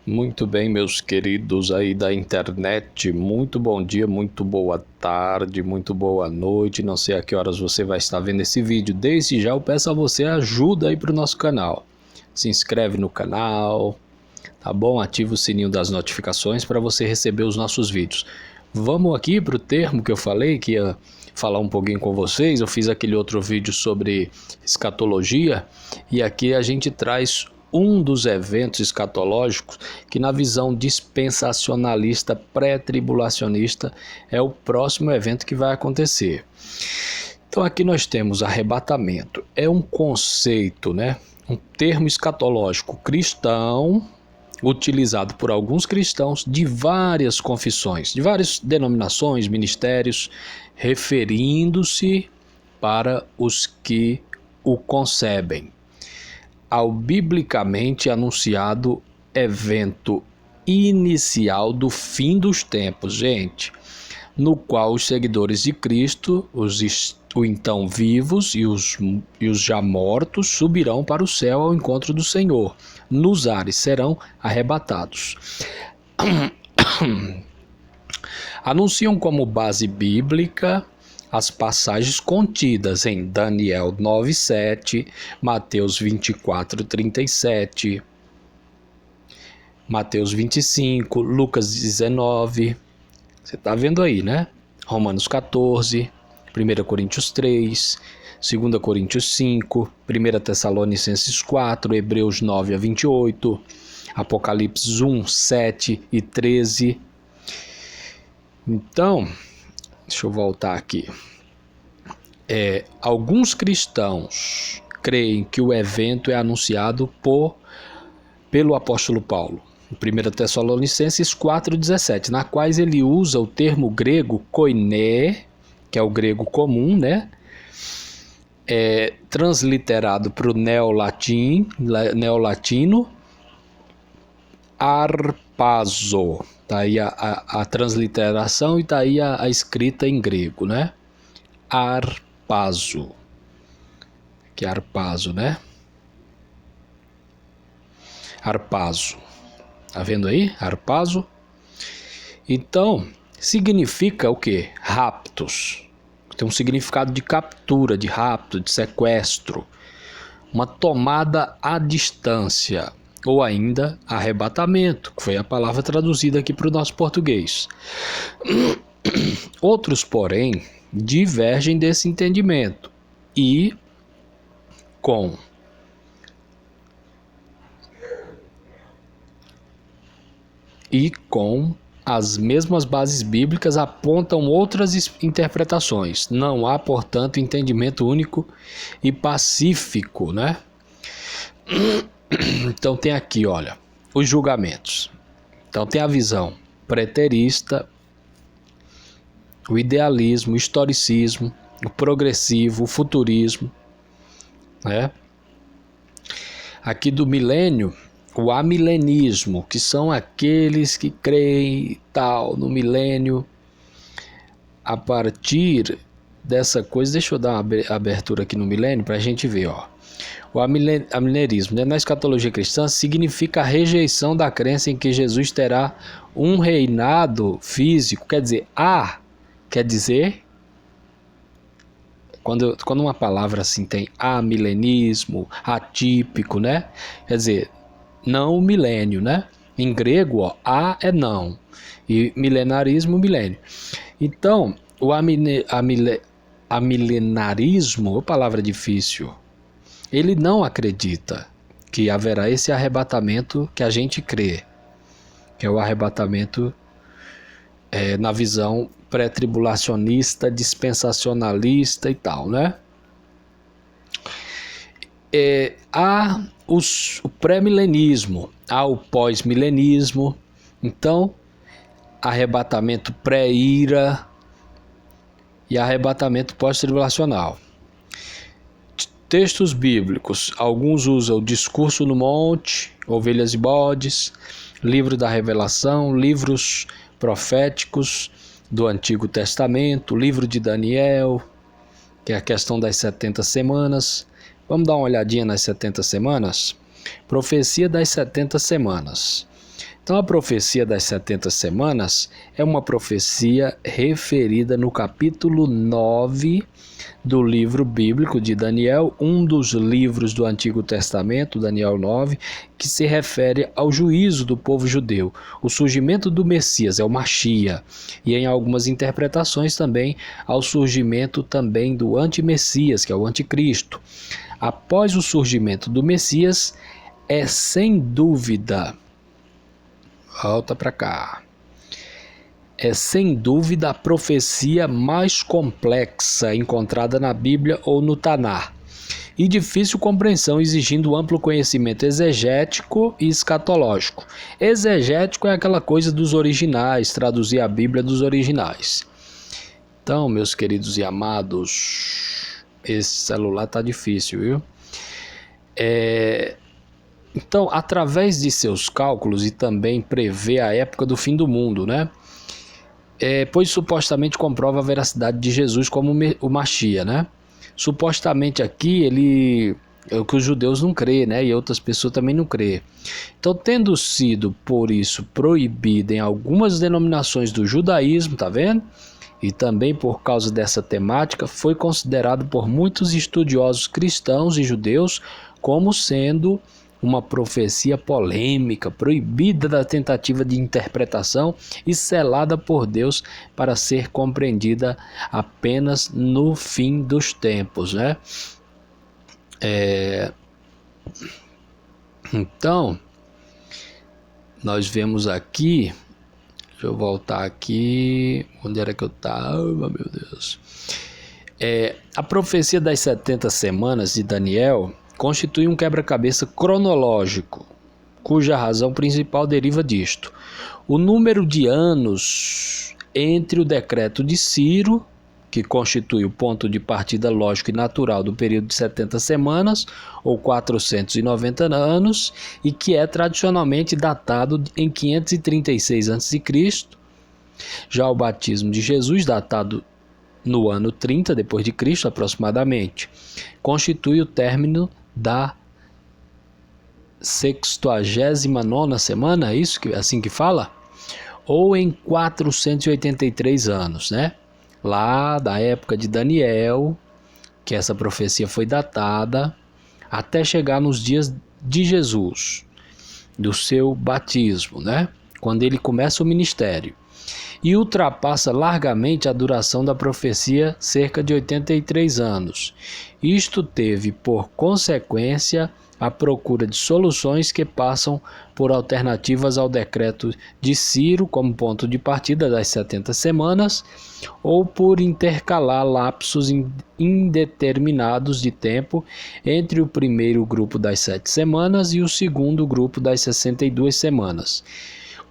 Muito bem, meus queridos aí da internet, muito bom dia, muito boa tarde, muito boa noite, não sei a que horas você vai estar vendo esse vídeo. Desde já eu peço a você ajuda aí para o nosso canal. Se inscreve no canal, tá bom? Ativa o sininho das notificações para você receber os nossos vídeos. Vamos aqui para o termo que eu falei, que ia falar um pouquinho com vocês. Eu fiz aquele outro vídeo sobre escatologia e aqui a gente traz um dos eventos escatológicos que, na visão dispensacionalista pré-tribulacionista, é o próximo evento que vai acontecer. Então aqui nós temos arrebatamento. É um conceito, né? Um termo escatológico cristão, utilizado por alguns cristãos de várias confissões, de várias denominações, ministérios, referindo-se para os que o concebem ao biblicamente anunciado evento inicial do fim dos tempos, gente, no qual os seguidores de Cristo, os então vivos e os já mortos, subirão para o céu ao encontro do Senhor. Nos ares serão arrebatados. Anunciam como base bíblica as passagens contidas em Daniel 9:7, Mateus 24:37, Mateus 25, Lucas 19, você está vendo aí, né? Romanos 14, 1 Coríntios 3, 2 Coríntios 5, 1 Tessalonicenses 4, Hebreus 9-28, Apocalipse 1, 7 e 13. Então, deixa eu voltar aqui. Alguns cristãos creem que o evento é anunciado pelo apóstolo Paulo, em 1 Tessalonicenses 4,17, na quais ele usa o termo grego koiné, que é o grego comum, né? Transliterado para o neolatino, arpazo. Está aí a transliteração e está aí a escrita em grego, né? Arpazo. Que é arpazo, né? Arpazo. Tá vendo aí? Arpazo. Então, significa o quê? Raptos. Tem um significado de captura, de rapto, de sequestro. Uma tomada à distância. Ou ainda arrebatamento, que foi a palavra traduzida aqui para o nosso português. Outros, porém, divergem desse entendimento e com as mesmas bases bíblicas apontam outras interpretações. Não há, portanto, entendimento único e pacífico, né? Então tem aqui, olha, os julgamentos. Então tem a visão preterista, o idealismo, o historicismo, o progressivo, o futurismo, né? Aqui do milênio, o amilenismo, que são aqueles que creem tal no milênio. A partir dessa coisa, deixa eu dar uma abertura aqui no milênio para a gente ver, ó. O amilenismo, né, na escatologia cristã, significa a rejeição da crença em que Jesus terá um reinado físico, quer dizer, quando uma palavra assim tem amilenismo, atípico, né? Quer dizer, não o milênio, né? Em grego, ó, a é não, e milenarismo, milênio. Então, o amilenarismo, palavra difícil, ele não acredita que haverá esse arrebatamento que a gente crê, que é o arrebatamento na visão pré-tribulacionista, dispensacionalista e tal, né? Há o pré-milenismo, há o pós-milenismo, então arrebatamento pré-ira e arrebatamento pós-tribulacional. Textos bíblicos, alguns usam o Discurso no Monte, Ovelhas e Bodes, Livro da Revelação, livros proféticos do Antigo Testamento, Livro de Daniel, que é a questão das 70 semanas. Vamos dar uma olhadinha nas 70 semanas? Profecia das 70 semanas. Então, a profecia das 70 semanas é uma profecia referida no capítulo 9 do livro bíblico de Daniel, um dos livros do Antigo Testamento, Daniel 9, que se refere ao juízo do povo judeu. O surgimento do Messias é o Machia, e em algumas interpretações também ao surgimento também do antimessias, que é o anticristo. Após o surgimento do Messias, é sem dúvida, volta para cá, é sem dúvida a profecia mais complexa encontrada na Bíblia ou no Tanar, e difícil compreensão, exigindo amplo conhecimento exegético e escatológico. Exegético é aquela coisa dos originais, traduzir a Bíblia dos originais. Então, meus queridos e amados, esse celular tá difícil, viu? Então, através de seus cálculos e também prevê a época do fim do mundo, né? Pois supostamente comprova a veracidade de Jesus como o Machia, né? Supostamente aqui ele é o que os judeus não crê, né? E outras pessoas também não crê. Então, tendo sido por isso proibido em algumas denominações do judaísmo, tá vendo? E também por causa dessa temática, foi considerado por muitos estudiosos cristãos e judeus como sendo uma profecia polêmica, proibida da tentativa de interpretação e selada por Deus para ser compreendida apenas no fim dos tempos, né? Então, nós vemos aqui, deixa eu voltar aqui, onde era que eu estava, meu Deus. A profecia das 70 semanas de Daniel constitui um quebra-cabeça cronológico, cuja razão principal deriva disto. O número de anos entre o decreto de Ciro, que constitui o ponto de partida lógico e natural do período de 70 semanas, ou 490 anos, e que é tradicionalmente datado em 536 a.C., já o batismo de Jesus, datado no ano 30 depois de Cristo aproximadamente, constitui o término da 69ª semana, é isso que assim que fala? Ou em 483 anos, né? Lá da época de Daniel, que essa profecia foi datada, até chegar nos dias de Jesus, do seu batismo, né? Quando ele começa o ministério. E ultrapassa largamente a duração da profecia, cerca de 83 anos. Isto teve por consequência a procura de soluções que passam por alternativas ao decreto de Ciro como ponto de partida das 70 semanas, ou por intercalar lapsos indeterminados de tempo entre o primeiro grupo das 7 semanas e o segundo grupo das 62 semanas.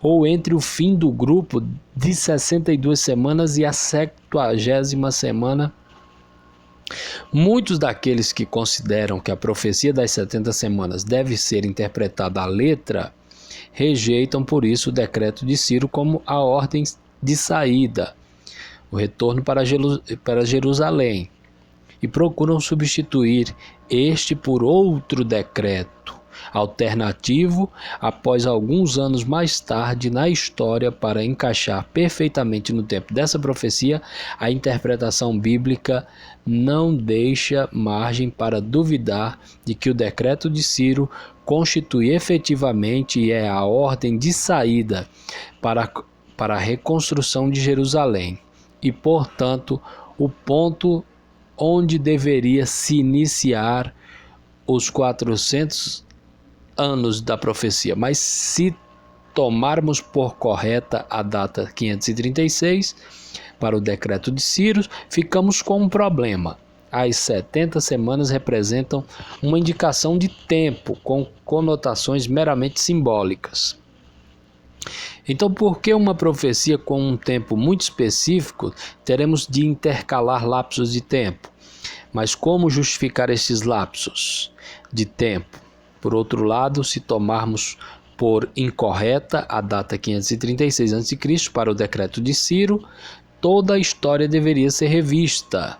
Ou entre o fim do grupo de 62 semanas e a 70ª semana. Muitos daqueles que consideram que a profecia das 70 semanas deve ser interpretada à letra, rejeitam por isso o decreto de Ciro como a ordem de saída, o retorno para Jerusalém, e procuram substituir este por outro decreto alternativo após alguns anos mais tarde na história para encaixar perfeitamente no tempo dessa profecia. A interpretação bíblica não deixa margem para duvidar de que o decreto de Ciro constitui efetivamente e é a ordem de saída para a reconstrução de Jerusalém e, portanto, o ponto onde deveria se iniciar os 400 anos da profecia. Mas se tomarmos por correta a data 536 para o decreto de Ciro, ficamos com um problema. As 70 semanas representam uma indicação de tempo com conotações meramente simbólicas. Então, por que uma profecia com um tempo muito específico teremos de intercalar lapsos de tempo? Mas como justificar esses lapsos de tempo? Por outro lado, se tomarmos por incorreta a data 536 a.C. para o decreto de Ciro, toda a história deveria ser revista.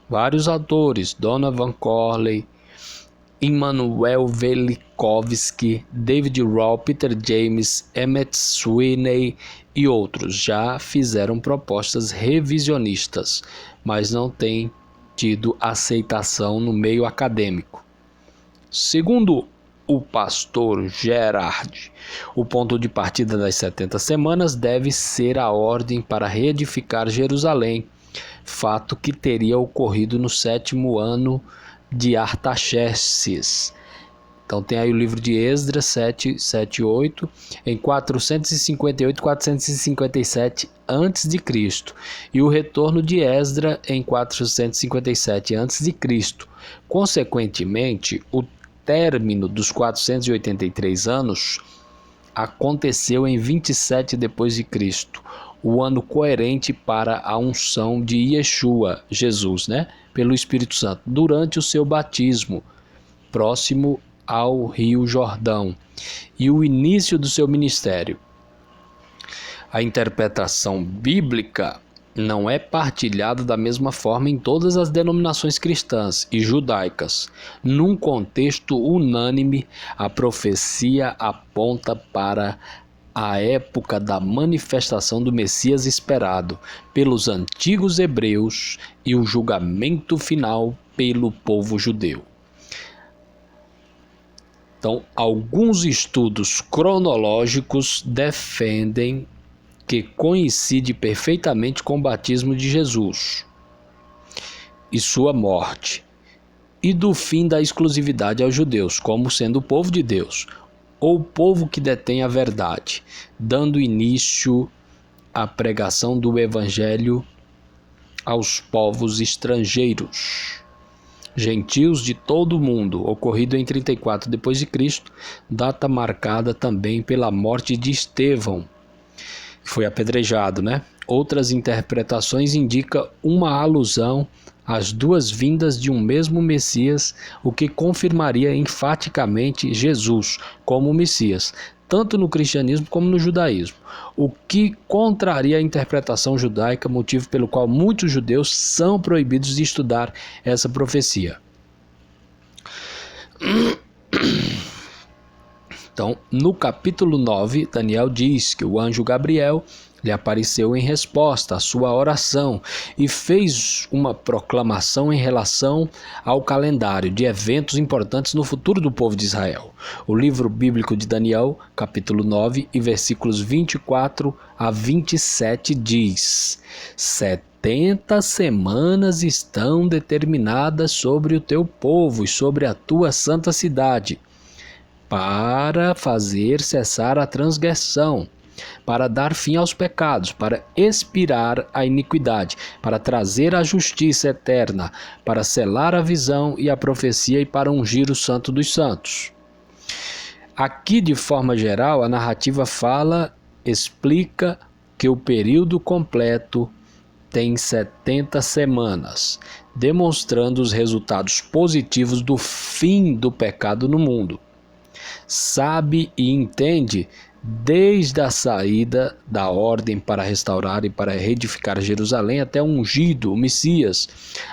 Vários autores, Donovan Corley Immanuel Velikovsky, David Rowe, Peter James, Emmett Sweeney e outros já fizeram propostas revisionistas, mas não têm tido aceitação no meio acadêmico. Segundo o pastor Gerard, o ponto de partida das 70 semanas deve ser a ordem para reedificar Jerusalém, fato que teria ocorrido no 7º ano de Artaxerxes. Então tem aí o livro de Esdras 7, 7 e 8, em 458 e 457 a.C. e o retorno de Esdras em 457 a.C. Consequentemente, o término dos 483 anos aconteceu em 27 depois de Cristo, o ano coerente para a unção de Yeshua, Jesus, pelo Espírito Santo, durante o seu batismo, próximo ao Rio Jordão, e o início do seu ministério. A interpretação bíblica não é partilhada da mesma forma em todas as denominações cristãs e judaicas. Num contexto unânime, a profecia aponta para a época da manifestação do Messias esperado pelos antigos hebreus e o julgamento final pelo povo judeu. Então, alguns estudos cronológicos defendem que coincide perfeitamente com o batismo de Jesus e sua morte, e do fim da exclusividade aos judeus, como sendo o povo de Deus, ou o povo que detém a verdade, dando início à pregação do evangelho aos povos estrangeiros, gentios de todo o mundo, ocorrido em 34 depois de Cristo, data marcada também pela morte de Estevão, que foi apedrejado, Outras interpretações indicam uma alusão às duas vindas de um mesmo Messias, o que confirmaria enfaticamente Jesus como Messias, tanto no cristianismo como no judaísmo, o que contraria a interpretação judaica, motivo pelo qual muitos judeus são proibidos de estudar essa profecia. Então, no capítulo 9, Daniel diz que o anjo Gabriel lhe apareceu em resposta à sua oração e fez uma proclamação em relação ao calendário de eventos importantes no futuro do povo de Israel. O livro bíblico de Daniel, capítulo 9, e versículos 24 a 27 diz: 70 semanas estão determinadas sobre o teu povo e sobre a tua santa cidade, para fazer cessar a transgressão, para dar fim aos pecados, para expiar a iniquidade, para trazer a justiça eterna, para selar a visão e a profecia e para ungir o Santo dos Santos. Aqui, de forma geral, a narrativa explica que o período completo tem 70 semanas, demonstrando os resultados positivos do fim do pecado no mundo. Sabe e entende desde a saída da ordem para restaurar e para reedificar Jerusalém até o ungido, o Messias,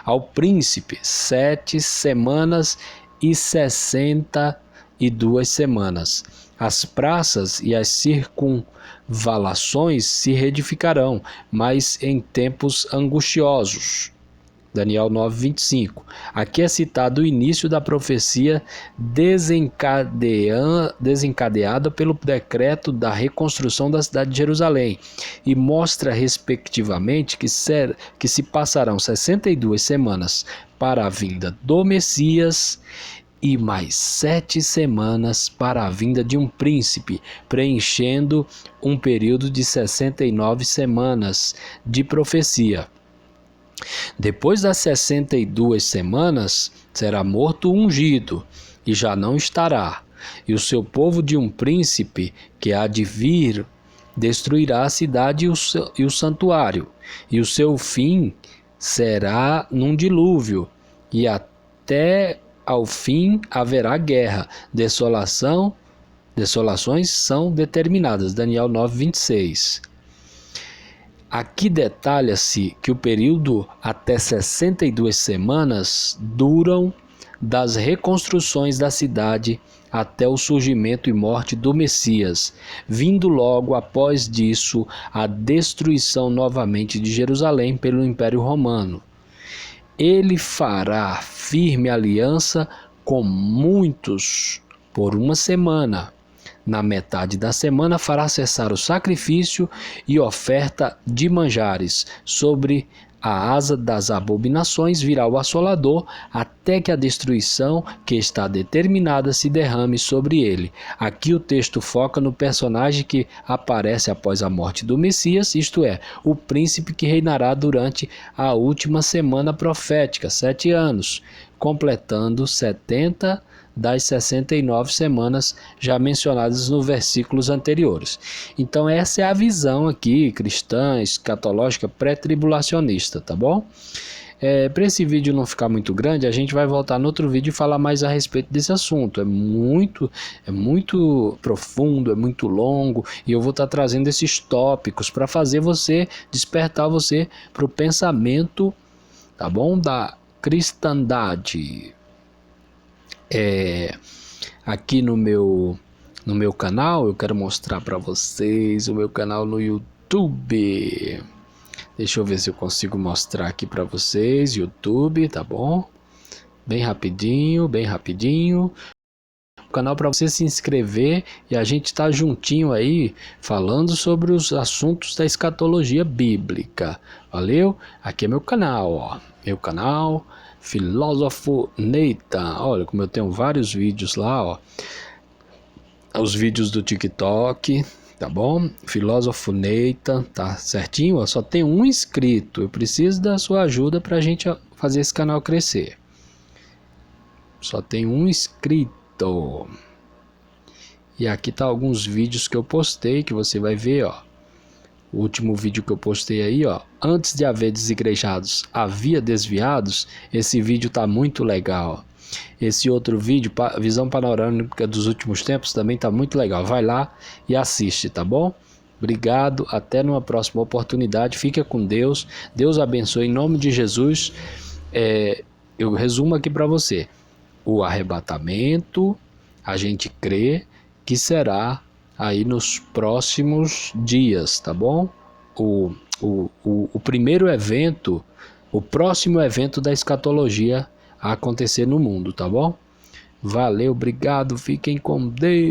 ao príncipe, 7 semanas e 62 semanas. As praças e as circunvalações se reedificarão, mas em tempos angustiosos. Daniel 9, 25. Aqui é citado o início da profecia desencadeada pelo decreto da reconstrução da cidade de Jerusalém e mostra respectivamente que se passarão 62 semanas para a vinda do Messias e mais 7 semanas para a vinda de um príncipe, preenchendo um período de 69 semanas de profecia. Depois das 62 semanas, será morto o ungido, e já não estará. E o seu povo de um príncipe, que há de vir, destruirá a cidade e o santuário. E o seu fim será num dilúvio, e até ao fim haverá guerra. Desolações são determinadas. Daniel 9, 26. Aqui detalha-se que o período até 62 semanas duram das reconstruções da cidade até o surgimento e morte do Messias, vindo logo após disso a destruição novamente de Jerusalém pelo Império Romano. Ele fará firme aliança com muitos por uma semana. Na metade da semana fará cessar o sacrifício e oferta de manjares. Sobre a asa das abominações virá o assolador, até que a destruição que está determinada se derrame sobre ele. Aqui o texto foca no personagem que aparece após a morte do Messias, isto é, o príncipe que reinará durante a última semana profética, 7 anos, completando 70 das 69 semanas já mencionadas nos versículos anteriores. Então essa é a visão aqui cristã, escatológica, pré-tribulacionista, tá bom? Para esse vídeo não ficar muito grande, a gente vai voltar no outro vídeo e falar mais a respeito desse assunto. É muito profundo, é muito longo, e eu vou estar trazendo esses tópicos para fazer você, despertar você para o pensamento, tá bom? Da cristandade. Aqui no meu canal, eu quero mostrar para vocês o meu canal no YouTube. Deixa eu ver se eu consigo mostrar aqui para vocês, YouTube, tá bom? Bem rapidinho, bem rapidinho. O canal para você se inscrever e a gente tá juntinho aí falando sobre os assuntos da escatologia bíblica. Valeu? Aqui é meu canal, ó. Meu canal Filósofo Nathan. Olha como eu tenho vários vídeos lá, ó. Os vídeos do TikTok, tá bom? Filósofo Nathan, tá certinho? Ó, só tem um inscrito. Eu preciso da sua ajuda pra gente fazer esse canal crescer. Só tem um inscrito. E aqui tá alguns vídeos que eu postei que você vai ver, ó. O último vídeo que eu postei aí, ó, antes de haver desigrejados, havia desviados. Esse vídeo tá muito legal. Esse outro vídeo, visão panorâmica dos últimos tempos, também tá muito legal. Vai lá e assiste, tá bom? Obrigado, até numa próxima oportunidade. Fica com Deus. Deus abençoe em nome de Jesus. Eu resumo aqui para você. O arrebatamento, a gente crê que será aí nos próximos dias, tá bom? O primeiro evento, o próximo evento da escatologia a acontecer no mundo, tá bom? Valeu, obrigado, fiquem com Deus.